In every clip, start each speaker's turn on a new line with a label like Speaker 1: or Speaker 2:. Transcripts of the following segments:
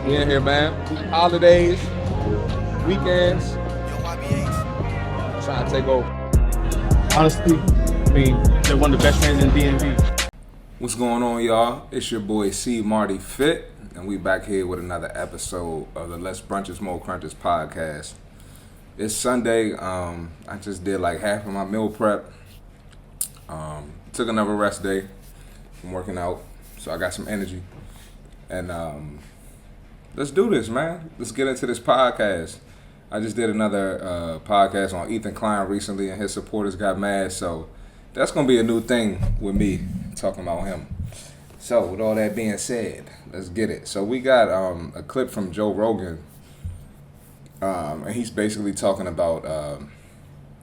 Speaker 1: We in here, man. Holidays, weekends, trying to take over.
Speaker 2: Honestly, I mean, they're one of the best fans in DMV.
Speaker 1: What's going on, y'all? It's your boy C. Marty Fit, and we back here with another episode of the Less Brunches, More Crunches podcast. It's Sunday. I just did like half of my meal prep. Took another rest day from working out, so I got some energy. And let's do this, man. Let's get into this podcast. I just did another podcast on Ethan Klein recently, and his supporters got mad, so that's going to be a new thing with me, talking about him. So, with all that being said, let's get it. So, we got a clip from Joe Rogan, and he's basically talking about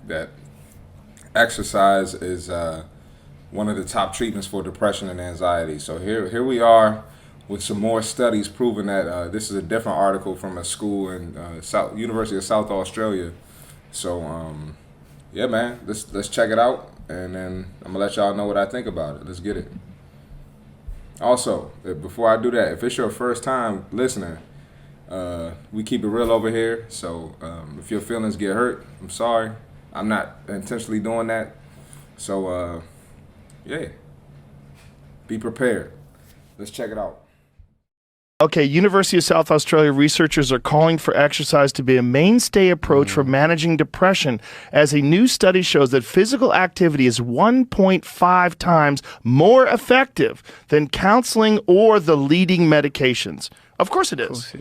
Speaker 1: that exercise is one of the top treatments for depression and anxiety. So, here we are with some more studies proving that this is a different article from a school in University of South Australia. So, yeah, man, let's check it out, and then I'm gonna let y'all know what I think about it. Let's get it. Also, before I do that, if it's your first time listening, we keep it real over here. So if your feelings get hurt, I'm sorry. I'm not intentionally doing that. So yeah, be prepared. Let's check it out.
Speaker 3: Okay, University of South Australia researchers are calling for exercise to be a mainstay approach for managing depression, as a new study shows that physical activity is 1.5 times more effective than counseling or the leading medications. Of course it is.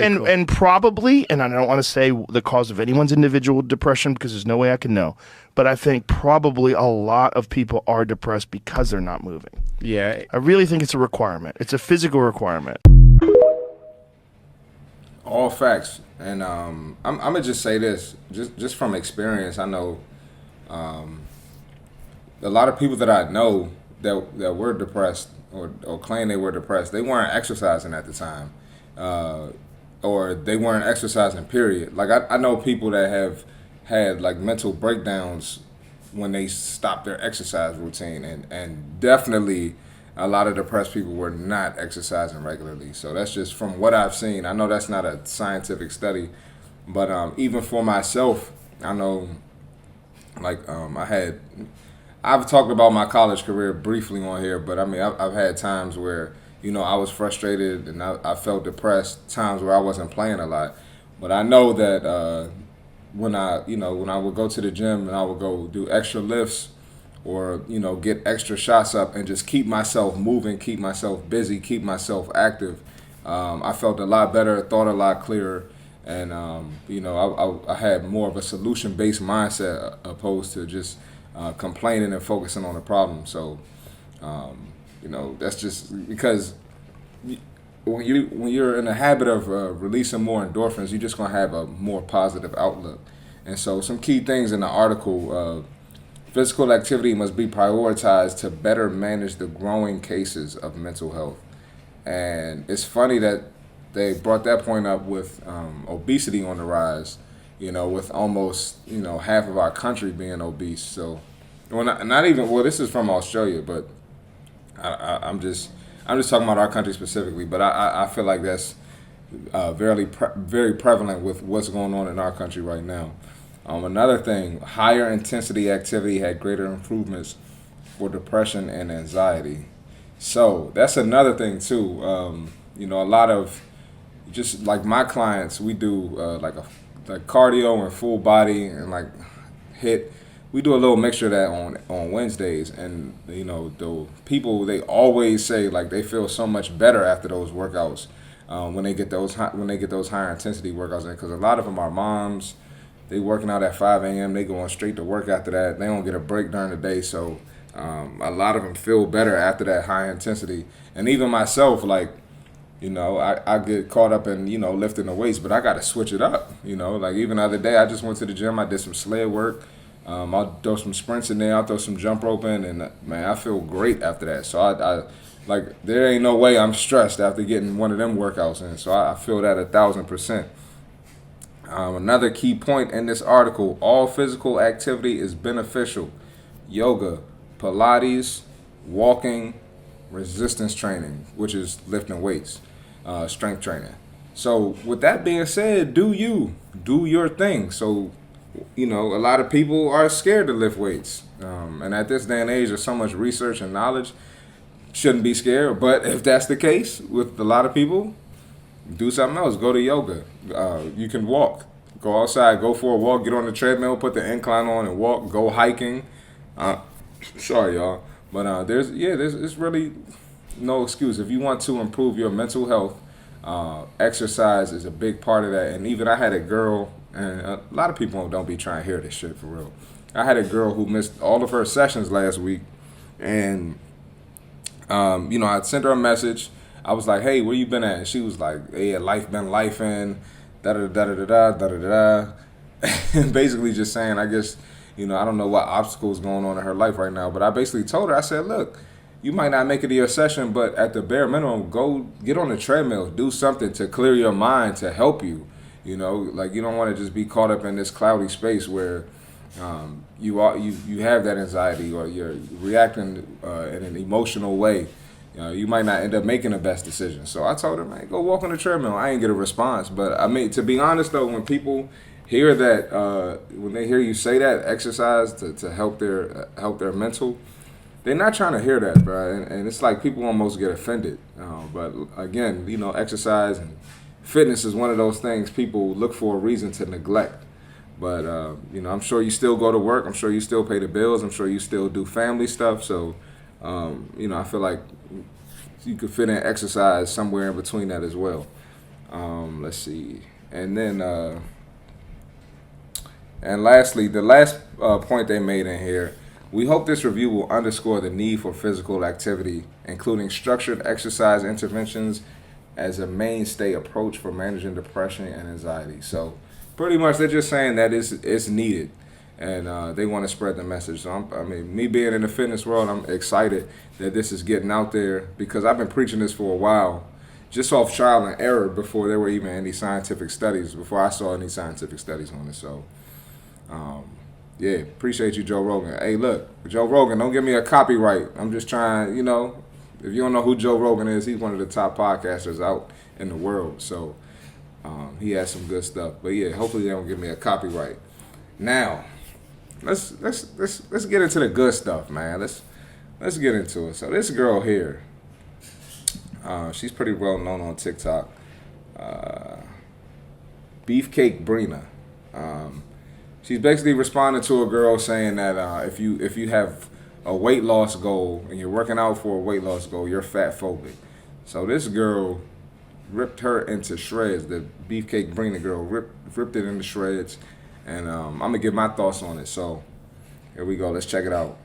Speaker 3: And probably, and I don't want to say the cause of anyone's individual depression because there's no way I can know, but I think probably a lot of people are depressed because they're not moving.
Speaker 2: Yeah.
Speaker 3: I really think it's a requirement. It's a physical requirement.
Speaker 1: All facts, and I'm gonna just say this, just from experience. I know a lot of people that I know that were depressed or claim they were depressed. They weren't exercising at the time, or they weren't exercising. Period. Like I know people that have had like mental breakdowns when they stopped their exercise routine, and definitely a lot of depressed people were not exercising regularly. So that's just from what I've seen. I know that's not a scientific study, but even for myself, I know, like I've talked about my college career briefly on here, but I mean, I've had times where, I was frustrated and I felt depressed, times where I wasn't playing a lot. But I know that when I would go to the gym and I would go do extra lifts, or get extra shots up and just keep myself moving, keep myself busy, keep myself active, I felt a lot better, thought a lot clearer, and I had more of a solution-based mindset opposed to just complaining and focusing on the problem. So that's just because when you're in the habit of releasing more endorphins, you're just gonna have a more positive outlook. And so some key things in the article. Physical activity must be prioritized to better manage the growing cases of mental health. And it's funny that they brought that point up with obesity on the rise, with almost, half of our country being obese. So, not even, this is from Australia, but I'm just talking about our country specifically, but I feel like that's very prevalent with what's going on in our country right now. Another thing, higher intensity activity had greater improvements for depression and anxiety. So that's another thing too. A lot of, just like my clients, we do like cardio and full body and like HIIT. We do a little mixture of that on Wednesdays, and the people, they always say like they feel so much better after those workouts when they get those higher intensity workouts in, because a lot of them are moms. They working out at 5 a.m. They going straight to work after that. They don't get a break during the day. So a lot of them feel better after that high intensity. And even myself, like, I get caught up in, lifting the weights, but I got to switch it up. Like even the other day, I just went to the gym. I did some sled work. I'll throw some sprints in there. I'll throw some jump rope in. And, man, I feel great after that. So I like, there ain't no way I'm stressed after getting one of them workouts in. So I feel that 1,000%. Another key point in this article, all physical activity is beneficial. Yoga, Pilates, walking, resistance training, which is lifting weights, strength training. So with that being said, do your thing. So, a lot of people are scared to lift weights. And at this day and age, there's so much research and knowledge. Shouldn't be scared. But if that's the case with a lot of people, do something else. Go to yoga. You can walk. Go outside. Go for a walk. Get on the treadmill. Put the incline on and walk. Go hiking. Sorry, y'all. But there's really no excuse. If you want to improve your mental health, exercise is a big part of that. And even I had a girl, and a lot of people don't be trying to hear this shit for real. I had a girl who missed all of her sessions last week, and I sent her a message. I was like, "Hey, where you been at?" And she was like, "Hey, life been lifing, da da da da da da da da," and basically just saying, I guess, I don't know what obstacles going on in her life right now, but I basically told her, I said, "Look, you might not make it to your session, but at the bare minimum, go get on the treadmill, do something to clear your mind to help you. You don't want to just be caught up in this cloudy space where you have that anxiety or you're reacting in an emotional way. You might not end up making the best decision." So I told her, "Man, go walk on the treadmill." I didn't get a response, but I mean, to be honest though, when people hear that, when they hear you say that, exercise to help their mental. They're not trying to hear that, bro, and it's like people almost get offended. But again, exercise and fitness is one of those things people look for a reason to neglect. But I'm sure you still go to work. I'm sure you still pay the bills. I'm sure you still do family stuff. So, I feel like you could fit in exercise somewhere in between that as well. Let's see, and then and lastly, the last point they made in here. We hope this review will underscore the need for physical activity, including structured exercise interventions as a mainstay approach for managing depression and anxiety. So pretty much they're just saying that it's needed, and they want to spread the message. So me being in the fitness world, I'm excited that this is getting out there because I've been preaching this for a while, just off trial and error before there were even any scientific studies, before I saw any scientific studies on it. So, yeah, appreciate you, Joe Rogan. Hey, look, Joe Rogan, don't give me a copyright. I'm just trying, if you don't know who Joe Rogan is, he's one of the top podcasters out in the world. So he has some good stuff. But yeah, hopefully they don't give me a copyright. Now, let's get into the good stuff, man. Let's get into it. So this girl here, she's pretty well known on TikTok. Beefcake Brina. She's basically responding to a girl saying that if you have a weight loss goal and you're working out for a weight loss goal, you're fatphobic. So this girl ripped her into shreds. The Beefcake Brina girl ripped it into shreds, and I'm gonna give my thoughts on it. So here we go. Let's check it out.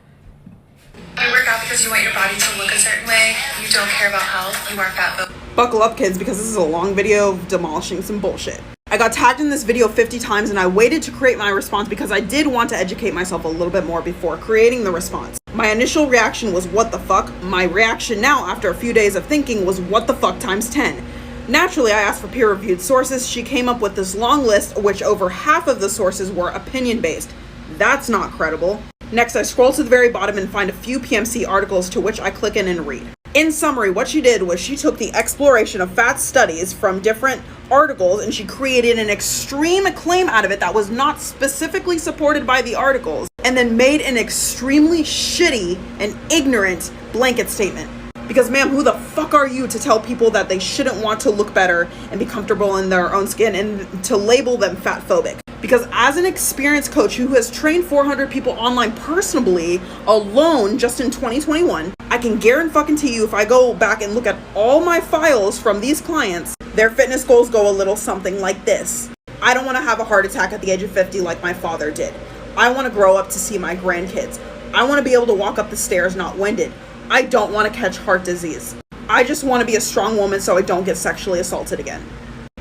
Speaker 4: You work out because you want your body to look a certain way. You don't care about health. You are fatphobic.
Speaker 5: Buckle up, kids, because this is a long video of demolishing some bullshit. I got tagged in this video 50 times and I waited to create my response because I did want to educate myself a little bit more before creating the response. My initial reaction was what the fuck. My reaction now after a few days of thinking was what the fuck times 10. Naturally, I asked for peer-reviewed sources. She came up with this long list, which over half of the sources were opinion-based. That's not credible. Next, I scroll to the very bottom and find a few PMC articles to which I click in and read. In summary, what she did was she took the exploration of fat studies from different articles and she created an extreme claim out of it that was not specifically supported by the articles, and then made an extremely shitty and ignorant blanket statement. Because ma'am, who the fuck are you to tell people that they shouldn't want to look better and be comfortable in their own skin and to label them fatphobic? Because as an experienced coach who has trained 400 people online personally alone just in 2021, I can guarantee you if I go back and look at all my files from these clients, their fitness goals go a little something like this. I don't want to have a heart attack at the age of 50 like my father did. I want to grow up to see my grandkids. I want to be able to walk up the stairs not winded. I don't want to catch heart disease. I just want to be a strong woman so I don't get sexually assaulted again.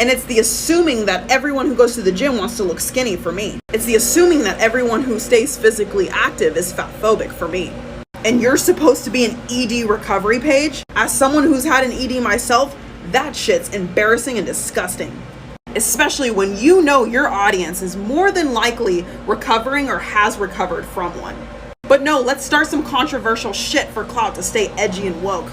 Speaker 5: And it's the assuming that everyone who goes to the gym wants to look skinny for me. It's the assuming that everyone who stays physically active is fatphobic for me. And you're supposed to be an ED recovery page? As someone who's had an ED myself, that shit's embarrassing and disgusting. Especially when you know your audience is more than likely recovering or has recovered from one. But no, let's start some controversial shit for clout to stay edgy and woke.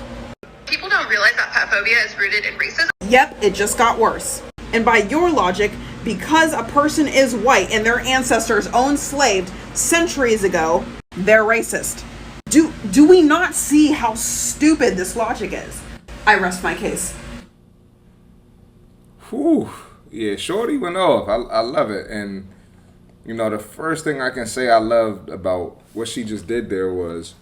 Speaker 4: People don't realize that fatphobia is rooted in racism.
Speaker 5: Yep, it just got worse. And by your logic, because a person is white and their ancestors owned slaves centuries ago, they're racist. Do we not see how stupid this logic is? I rest my case.
Speaker 1: Whew. Yeah, Shorty went off. I love it. And, the first thing I can say I loved about what she just did there was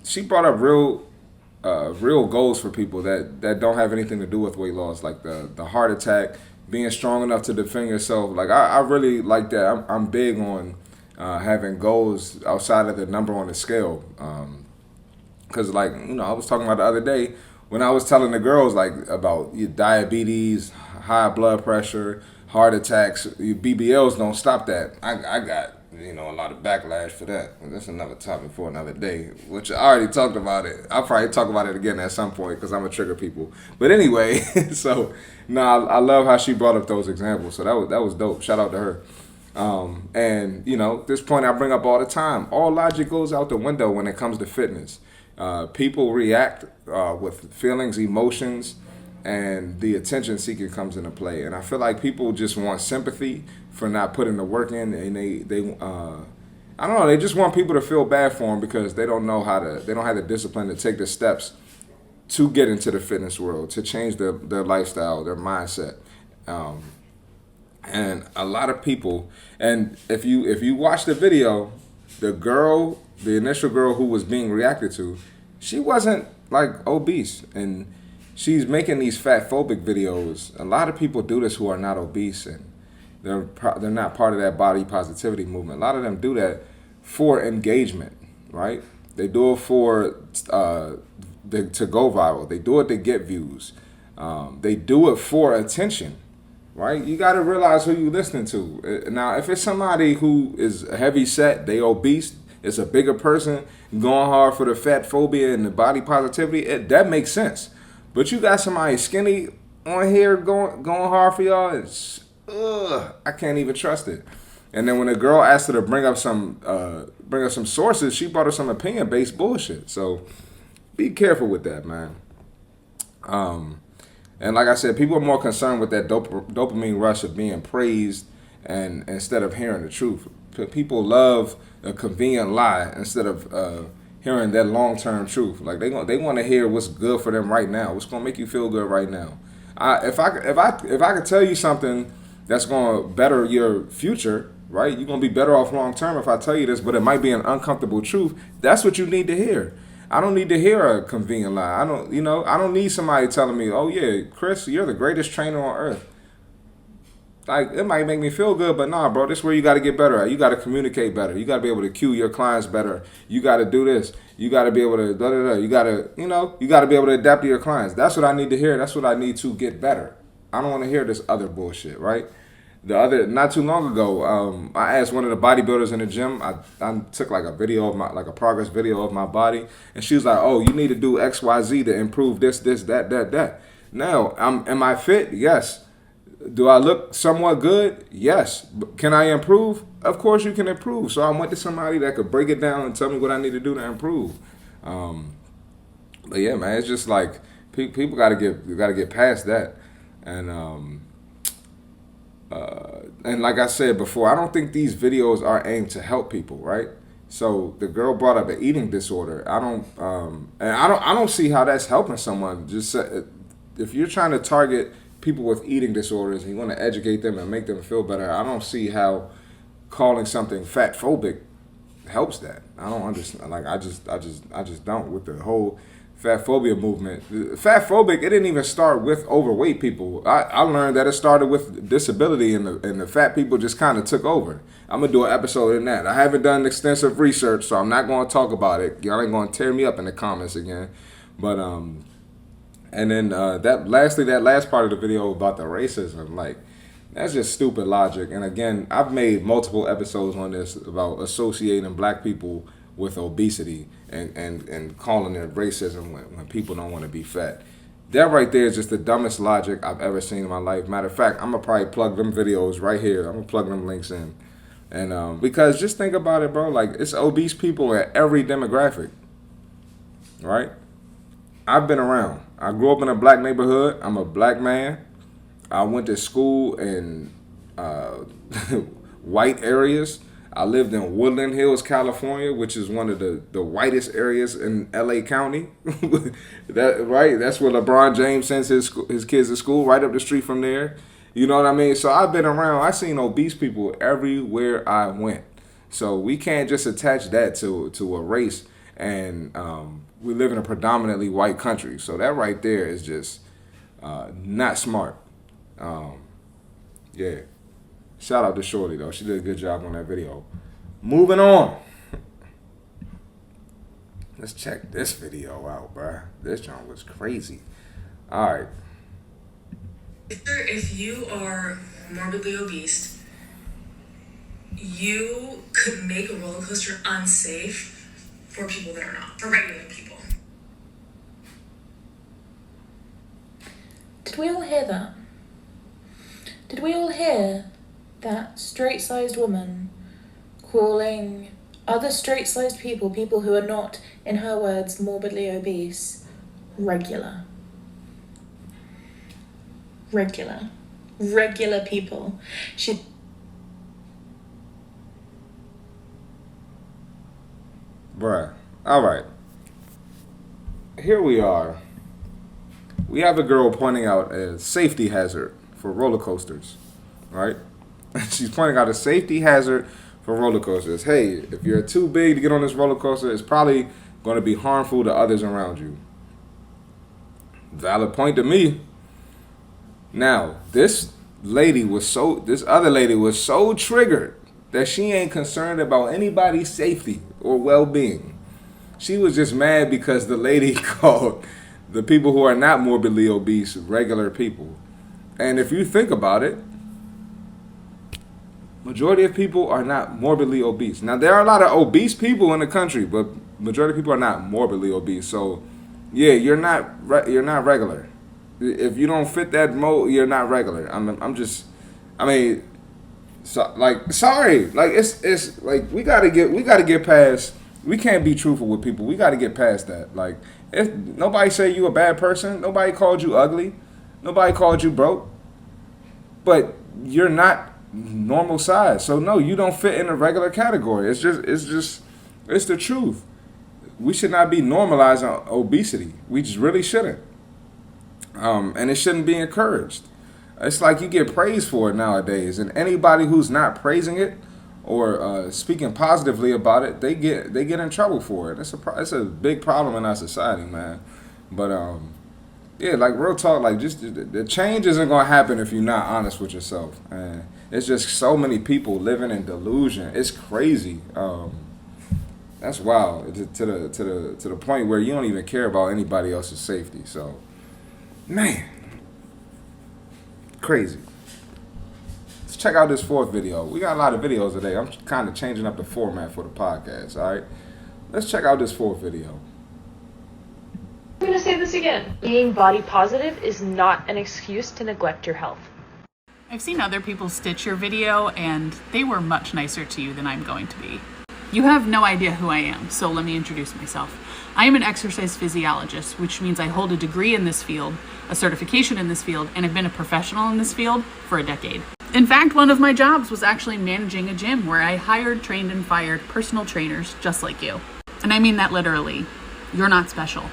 Speaker 1: she brought up real goals for people that don't have anything to do with weight loss, like the heart attack, being strong enough to defend yourself. Like, I really like that. I'm big on having goals outside of the number on the scale. Because, I was talking about the other day when I was telling the girls, about your diabetes, high blood pressure, heart attacks, your BBLs don't stop that. I got, a lot of backlash for that. That's another topic for another day, which I already talked about it. I'll probably talk about it again at some point because I'm going to trigger people. But anyway, I love how she brought up those examples. So that was dope. Shout out to her. And, this point I bring up all the time. All logic goes out the window when it comes to fitness. People react with feelings, emotions, and the attention seeking comes into play. And I feel like people just want sympathy for not putting the work in, and they I don't know, they just want people to feel bad for them because they don't have the discipline to take the steps to get into the fitness world, to change their lifestyle, their mindset. And a lot of people, and if you watch the video, the initial girl who was being reacted to, she wasn't obese, and she's making these fatphobic videos. A lot of people do this who are not obese, and they're not part of that body positivity movement. A lot of them do that for engagement, right? They do it for to go viral. They do it to get views. They do it for attention, right? You got to realize who you're listening to. Now, if it's somebody who is heavy set, they obese, it's a bigger person going hard for the fat phobia and the body positivity, that makes sense. But you got somebody skinny on here going hard for y'all, I can't even trust it. And then when a girl asked her to bring up some sources, she brought her some opinion-based bullshit. So be careful with that, man. And like I said, people are more concerned with that dopamine rush of being praised and instead of hearing the truth. People love a convenient lie instead of hearing that long-term truth. Like they want to hear what's good for them right now. What's gonna make you feel good right now. If I could tell you something that's gonna better your future, right? You're gonna be better off long term if I tell you this, but it might be an uncomfortable truth. That's what you need to hear. I don't need to hear a convenient lie. I don't need somebody telling me, "Oh yeah, Chris, you're the greatest trainer on earth." Like, it might make me feel good, but nah, bro, this is where you got to get better at. You got to communicate better. You got to be able to cue your clients better. You got to do this. You got to be able to da-da-da. You got to, you got to be able to adapt to your clients. That's what I need to hear. That's what I need to get better. I don't want to hear this other bullshit, right? Not too long ago, I asked one of the bodybuilders in the gym. I took a video of a progress video of my body, and she was like, "Oh, you need to do X, Y, Z to improve this, that." Now, am I fit? Yes. Do I look somewhat good? Yes. But can I improve? Of course you can improve. So I went to somebody that could break it down and tell me what I need to do to improve. But yeah, man, it's just like people got to get past that. And like I said before, I don't think these videos are aimed to help people, right? So the girl brought up an eating disorder. I don't see how that's helping someone. Just if you're trying to target people with eating disorders and you want to educate them and make them feel better, I don't see how calling something fat phobic helps that. I don't understand. I just don't with the whole fat phobia movement. Fat phobic, it didn't even start with overweight people. I learned that it started with disability and the fat people just kind of took over. I'm gonna do an episode in that. I haven't done extensive research, so I'm not gonna talk about it. Y'all ain't gonna tear me up in the comments again. But and then that last part of the video about the racism, that's just stupid logic. And again, I've made multiple episodes on this about associating black people with obesity and calling it racism when people don't want to be fat. That right there is just the dumbest logic I've ever seen in my life. Matter of fact, I'm going to probably plug them videos right here. I'm going to plug them links in. And because just think about it, bro. It's obese people in every demographic, right? I've been around. I grew up in a black neighborhood. I'm a black man. I went to school in white areas. I lived in Woodland Hills, California, which is one of the whitest areas in LA County. That's where LeBron James sends his kids to school, right up the street from there. You know what I mean? So I've been around. I've seen obese people everywhere I went. So we can't just attach that to a race. And we live in a predominantly white country. So that right there is just not smart. Yeah. Shout out to Shorty, though. She did a good job on that video. Moving on. Let's check this video out, bruh. This joint was crazy. All right.
Speaker 4: If you are morbidly obese, you could make a roller coaster unsafe for people that are not, for regular people.
Speaker 6: Did we all hear that? Did we all hear that straight-sized woman calling other straight-sized people who are not, in her words, morbidly obese, regular people?
Speaker 1: Bruh. All right. Here we are. We have a girl pointing out a safety hazard for roller coasters, right? She's pointing out a safety hazard for roller coasters. Hey, if you're too big to get on this roller coaster, it's probably going to be harmful to others around you. Valid point to me. Now, this other lady was so triggered that she ain't concerned about anybody's safety or well-being. She was just mad because the lady called the people who are not morbidly obese regular people. And if you think about it, majority of people are not morbidly obese. Now, there are a lot of obese people in the country, but majority of people are not morbidly obese. So, yeah, you're not regular. If you don't fit that mold, you're not regular. Sorry. Like, it's like we gotta get past. We can't be truthful with people. We gotta get past that. Like, if nobody say you a bad person, nobody called you ugly, nobody called you broke, but you're not normal size. So no, you don't fit in a regular category. It's the truth. We should not be normalizing obesity. We just really shouldn't. And it shouldn't be encouraged. It's like you get praised for it nowadays, and anybody who's not praising it or speaking positively about it, they get in trouble for it. It's a big problem in our society, man. But yeah, like real talk, like just the change isn't gonna happen if you're not honest with yourself. And it's just so many people living in delusion. It's crazy. That's wild to the point where you don't even care about anybody else's safety. So, man, crazy. Let's check out this fourth video. We got a lot of videos today. I'm kind of changing up the format for the podcast. All right, let's check out this fourth video.
Speaker 7: I'm going to say this again. Being body positive is not an excuse to neglect your health.
Speaker 8: I've seen other people stitch your video, and they were much nicer to you than I'm going to be. You have no idea who I am, so let me introduce myself. I am an exercise physiologist, which means I hold a degree in this field, a certification in this field, and have been a professional in this field for a decade. In fact, one of my jobs was actually managing a gym where I hired, trained, and fired personal trainers just like you. And I mean that literally. You're not special.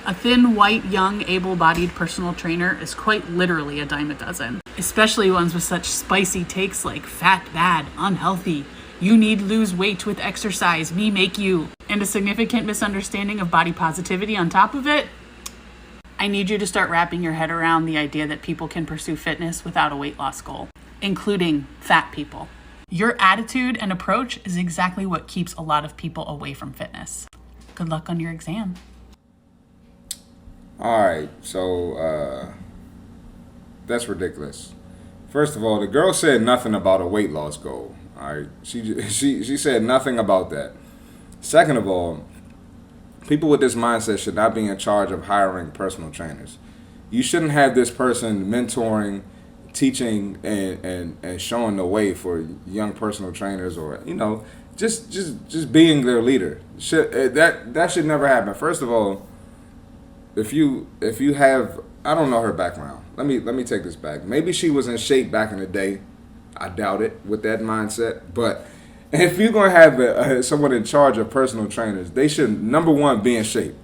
Speaker 8: A thin, white, young, able-bodied personal trainer is quite literally a dime a dozen, especially ones with such spicy takes like fat, bad, unhealthy, you need lose weight with exercise, me make you, and a significant misunderstanding of body positivity on top of it. I need you to start wrapping your head around the idea that people can pursue fitness without a weight loss goal, including fat people. Your attitude and approach is exactly what keeps a lot of people away from fitness. Good luck on your exam.
Speaker 1: All right, so that's ridiculous. First of all, the girl said nothing about a weight loss goal. All right, she said nothing about that. Second of all, people with this mindset should not be in charge of hiring personal trainers. You shouldn't have this person mentoring, teaching, and showing the way for young personal trainers, or just being their leader. That should never happen. First of all, if you have I don't know her background. Let me take this back. Maybe she was in shape back in the day. I doubt it with that mindset. But if you're gonna have someone in charge of personal trainers, they should, number one, be in shape.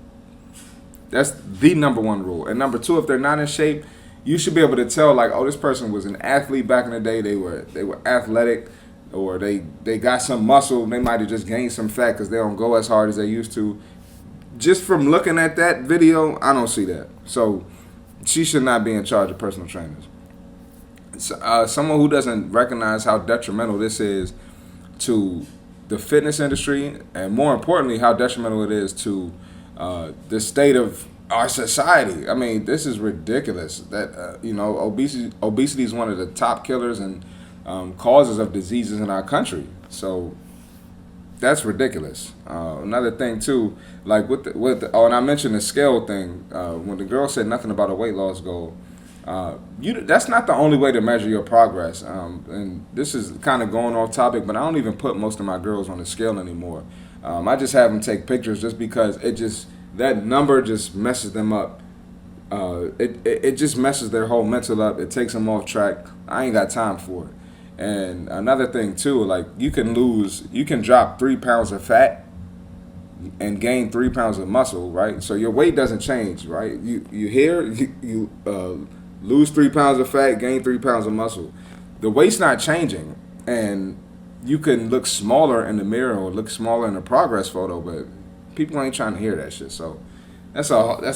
Speaker 1: That's the number one rule. And number two, if they're not in shape, you should be able to tell, like, oh, this person was an athlete back in the day. They were athletic, or they got some muscle. They might have just gained some fat because they don't go as hard as they used to. Just from looking at that video, I don't see that. So she should not be in charge of personal trainers. Someone who doesn't recognize how detrimental this is to the fitness industry, and more importantly, how detrimental it is to the state of our society. I mean, this is ridiculous. That obesity is one of the top killers and causes of diseases in our country. So that's ridiculous. Another thing too, like and I mentioned the scale thing. When the girl said nothing about a weight loss goal, that's not the only way to measure your progress. And this is kind of going off topic, but I don't even put most of my girls on the scale anymore. I just have them take pictures just because that number just messes them up. It just messes their whole mental up. It takes them off track. I ain't got time for it. And another thing too, like you can drop 3 pounds of fat and gain 3 pounds of muscle, right? So your weight doesn't change, right? You lose 3 pounds of fat, gain 3 pounds of muscle. The weight's not changing, and you can look smaller in the mirror or look smaller in a progress photo, but people ain't trying to hear that shit. So that's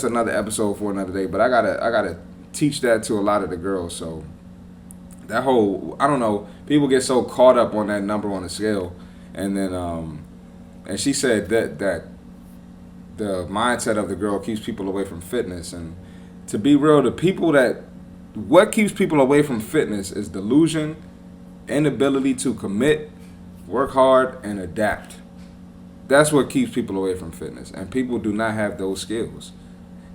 Speaker 1: another episode for another day. But I gotta teach that to a lot of the girls. So that whole, I don't know, people get so caught up on that number on the scale, and then and she said that the mindset of the girl keeps people away from fitness. And to be real, what keeps people away from fitness is delusion, inability to commit, work hard, and adapt. That's what keeps people away from fitness, and people do not have those skills.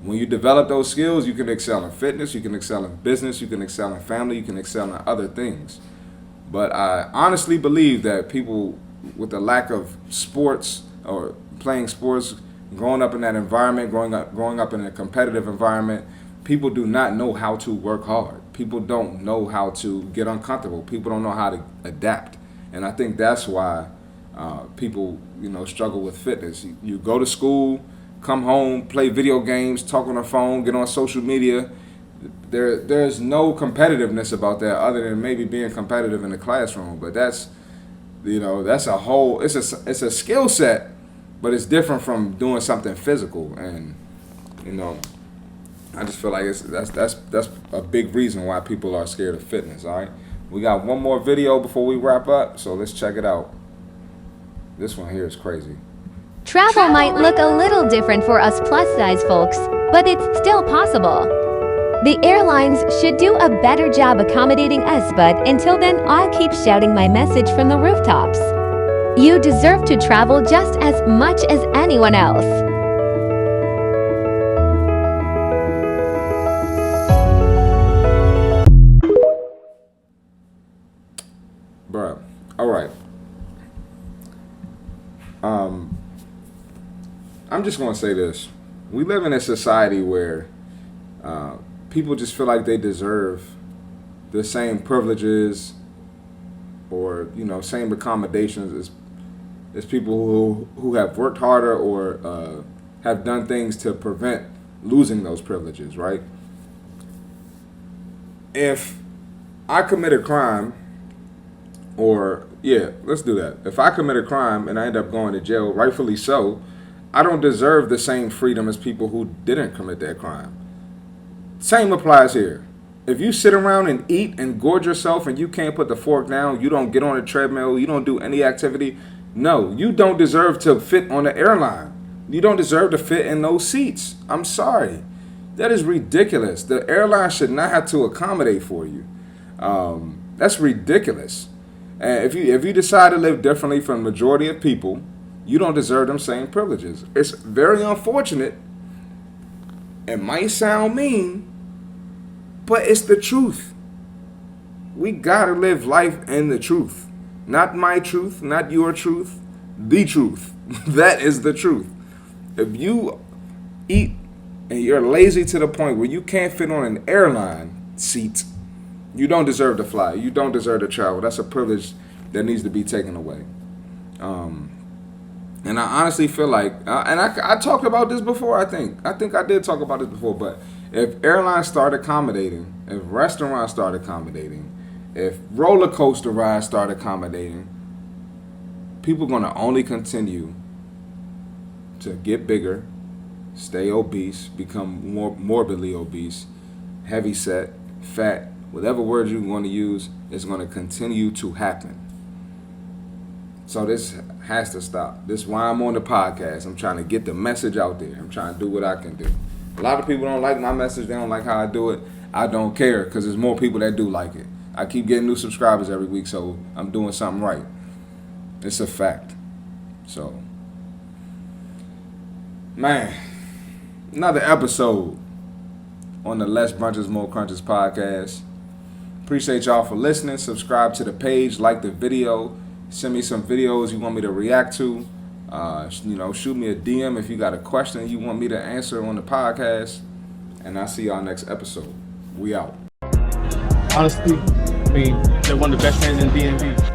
Speaker 1: When you develop those skills, you can excel in fitness, you can excel in business, you can excel in family, you can excel in other things. But I honestly believe that people with a lack of sports or playing sports, growing up in that environment, growing up in a competitive environment, people do not know how to work hard. People don't know how to get uncomfortable. People don't know how to adapt. And I think that's why people, struggle with fitness. You go to school, come home, play video games, talk on the phone, get on social media. There's no competitiveness about that other than maybe being competitive in the classroom. But that's a whole, it's a skill set, but it's different from doing something physical. And I just feel like that's a big reason why people are scared of fitness. All right, we got one more video before we wrap up, so let's check it out. This one here is crazy.
Speaker 9: Travel might look a little different for us plus-size folks, but it's still possible. The airlines should do a better job accommodating us, but until then, I'll keep shouting my message from the rooftops. You deserve to travel just as much as anyone else.
Speaker 1: Bruh, all right. I'm just going to say this. We live in a society where people just feel like they deserve the same privileges or, same accommodations as people who have worked harder or have done things to prevent losing those privileges, right? If I commit a crime, let's do that. If I commit a crime and I end up going to jail, rightfully so, I don't deserve the same freedom as people who didn't commit that crime. Same applies here. If you sit around and eat and gorge yourself and you can't put the fork down, you don't get on a treadmill, you don't do any activity, no, you don't deserve to fit on the airline. You don't deserve to fit in those seats. I'm sorry. That is ridiculous. The airline should not have to accommodate for you. That's ridiculous. And if you decide to live differently from the majority of people, you don't deserve them same privileges. It's very unfortunate. It might sound mean, but it's the truth. We gotta live life in the truth. Not my truth, not your truth, the truth. That is the truth. If you eat and you're lazy to the point where you can't fit on an airline seat, you don't deserve to fly. You don't deserve to travel. That's a privilege that needs to be taken away. And I honestly feel like, and I talked about this before, I think I did talk about this before, but if airlines start accommodating, if restaurants start accommodating, if roller coaster rides start accommodating, people are going to only continue to get bigger, stay obese, become more morbidly obese, heavy set, fat, whatever word you want to use, is going to continue to happen. So this has to stop. This is why I'm on the podcast. I'm trying to get the message out there. I'm trying to do what I can do. A lot of people don't like my message. They don't like how I do it. I don't care because there's more people that do like it. I keep getting new subscribers every week, so I'm doing something right. It's a fact. So, man, another episode on the Less Brunches, More Crunches podcast. Appreciate y'all for listening. Subscribe to the page, like the video. Send me some videos you want me to react to. Shoot me a DM if you got a question you want me to answer on the podcast. And I'll see y'all next episode. We out.
Speaker 2: Honestly, they're one of the best fans in DMV.